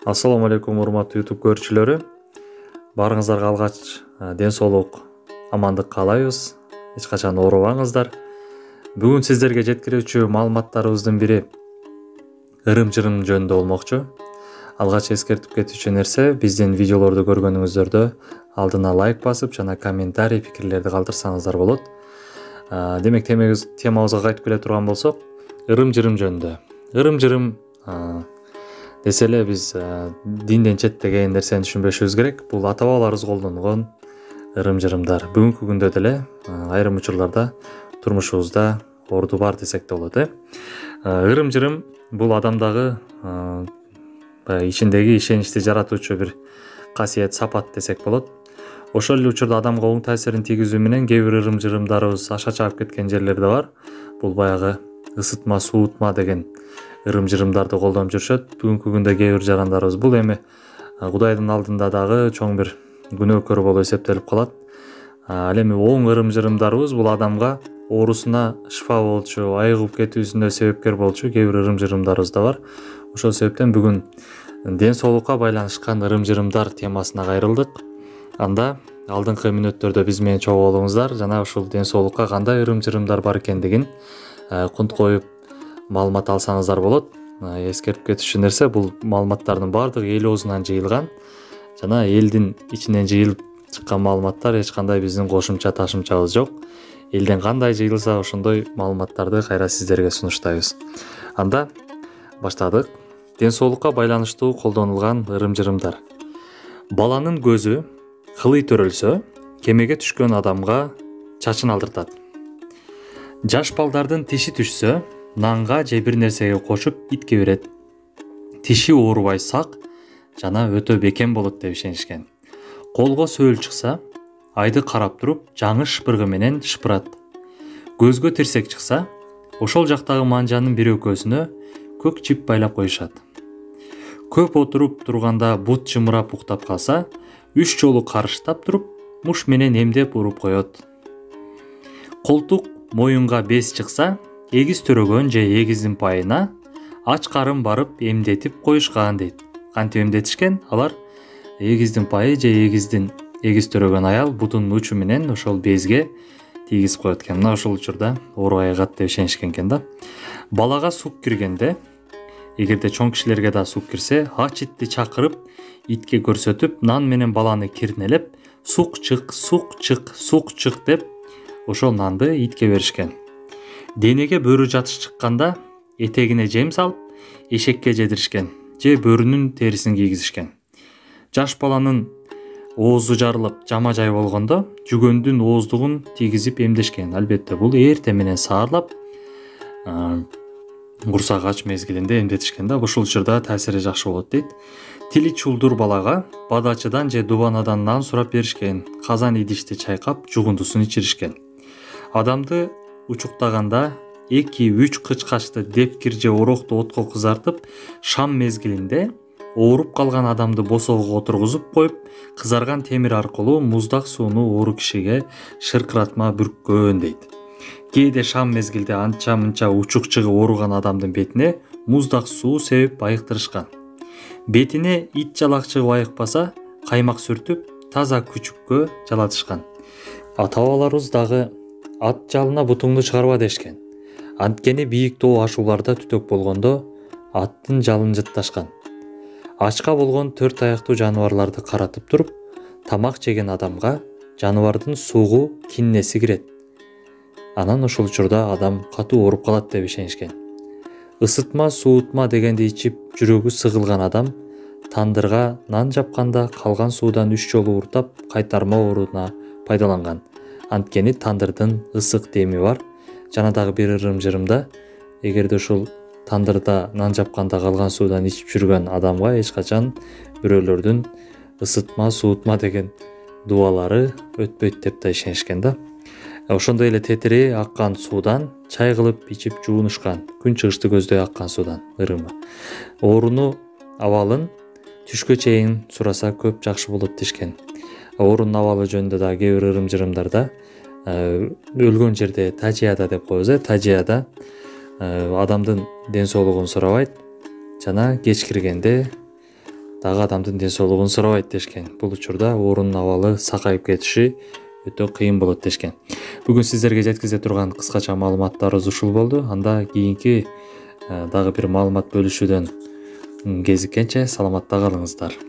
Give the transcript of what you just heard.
Ассаламу алейкум урматтуу YouTube көрүүчүлөрү. Барыңыздарга алгач ден соолук, амандык каалайбыз. Эч качан оорубаңыздар. Бүгүн сиздерге жеткирүүчү маалыматтарыбыздын бири ырым-жырым жөнүндө болмокчу. Алгач эскертип кетүүчү нерсе, биздин видеолорду көргөнүңүздөрдө алдына лайк басып жана комментарий, пикирлерди калтырсаңыздар болот. Демек темабызга кайтып келе турган болсок, ырым-жырым жөнүндө. Ырым-жырым десе эле биз динден четтеген нерсени түшүнбөшүбүз керек. Бул ата-бабаларыбыз колдонгон ырым-жырымдар. Бүгүнкү күндө деле айрым учурларда турмушубузда орду бар десек де болот. Ырым-жырым бул адамдагы ичиндеги ишеничти жаратуучу бир касиет, сапат десек болот. Ошол эле учурда адамга оң таасирин тийгизүү менен кээ бир ырым-жырымдарыбыз аша чаап кеткен жерлер да бар. Бул баягы ысытма, суутма деген ырым-жырымдарды колдонуп жүрүшөт. Бүгүнкү күндө кээ бир жарандарыбыз бул эми Кудайдын алдында дагы чоң бир күнөөкөр болуп эсептелип калат. Ал эми оң ырым-жырымдарыбыз бул адамга оорусуна шифа болчу, айыгып кетүүсүнө себепкер болчу кээ бир ырым-жырымдарыбыз да бар. Ошол себептен бүгүн ден соолукка байланышкан ырым-жырымдар темасына кайрылдык. Анда алдыңкы мүнөттөрдө биз менен чогуу болуңуздар жана ушул ден соолукка кандай ырым-жырымдар бар экендигин кунт коюп маалымат алсаңыздар болот. Эскертип кетүүчү нерсе, бул маалыматтардын баардыгы эл оозунан жыйылган жана элдин ичинен жыйылып чыккан маалыматтар, эч кандай биздин кошумча ташымчабыз жок. Элден кандай жыйылса ошондой маалыматтарды кайра сиздерге сунуштайбыз. Анда баштадык. Ден соолукка байланыштуу колдонулган ырым-жырымдар. Баланын көзү кылый төрөлсө, кемеге түшкөн адамга чачын алдыртат. Жаш балдардын тиши түшсө, нанга же бир нерсеге кошуп итке берет. Тиши оорубай сак жана өтө бекем болот деп ишенишкен. Колго сөөл чыкса, айды карап туруп, жаңы шыпыргы менен шыпырат. Көзгө тирсек чыкса, ошол жактагы манжанын бир өкөсүнө көк чип байлап коюшат. Көп отуруп турганда бут чымырап уктап калса, 3 жолу карыштап туруп, муш менен эмдеп уруп коет. Колтук моюнга без чыкса, эгиз төрөгөн же эгиздин пайына ач карын барып эмдетип коюшкан дейт. Кантип эмдетишкен? Алар эгиздин пайы же эгиз төрөгөн аял бутунун учу менен ошол безге тийгизип коет экен. Мына ошол учурда оорубай айыгат деп ишенишкен экен да. Балага сук киргенде, эгерде чоң кишилерге да сук кирсе, ач итти чакырып, итке көрсөтүп, нан менен баланы кирнелеп, сук чык, сук чык, сук чык деп ошол нанды итке беришкен. Денеге бөрү жатыш чыкканда этегине жем салып, эшекке жедиришкен же бөрүнүн терисин кийгизишкен. Жаш баланын оозу жарылып, жама жай болгондо жүгөндүн ооздугун тийгизип эмдешкен. Албетте бул эрте менен саарлап, курсак ач мезгилинде эмдетишкен да. Ушул учурда таасири жакшы болот дейт. Тили чулдур балага бадачыдан же дубанадан нан сурап беришкен. Казан идишти чайкап, жугундусун ичиришкен. Адамды учуктаганда 2-3 кычкачты депкир же орокту отко кызартып, шам мезгилинде ооруп калган адамды босоого отургузуп коюп, кызарган темир аркылуу муздак сууну оору кишиге шыркыратма бүрккөн дейт. Кээде шам мезгилде анча-мынча учук чыгып ооруган адамдын бетине муздак суу себип айыктырышкан. Бетине ит жалак чыгып айыкпаса, каймак сүртүп, таза күчүккө жалатышкан. Ата-бабаларыбыз дагы ат жалына бутуңду чыгарба дешкен. Анткени бийик тоо ашууларда түтөк болгондо аттын жалын жытташкан. Ачка болгон 4 аяктуу жаныбарларды каратып туруп, тамак жеген адамга жаныбардын суугу киннеси кирет. Анан ошол учурда адам катуу ооруп калат деп ишенишкен. Isытма, суутма дегенди ичип жүрөгү сыгылган адам тандырга нан жапканда калган суудан 3 жолу уртап кайтарма ооруна пайдаланган. Анткени тандырдын ысык деми бар. Жана дагы бир ырым-жырымда, эгерде ушул тандырда нан жапканда калган суудан ичип жүргөн адамга эч качан бирөөлөрдүн ысытма, суутма деген дубалары өтпөйт деп да ишенишкен да. Ошондой эле тетири аккан суудан чай кылып ичип жуунушкан. Күн чыгышты көздөй аккан суудан ырымы. Ооруну абалын түшкө чейин сураса көп жакшы болот дешкен. Оорунун абалы жөнүндө да кээ бир ырым-жырымдарда өлгөн жерде тажияда деп коебуз. Тажияда адамдын ден соолугун сурабайт жана кеч киргенде дагы адамдын ден соолугун сурабайт дешкен. Бул учурда оорунун абалы сакайып кетиши өтө кыйын болот дешкен. Бүгүн сиздерге жеткизе турган кыскача маалыматтарыбыз ушул болду. Анда кийинки дагы бир маалымат бөлүшүүдөн кезиккенче саламатта калыңыздар.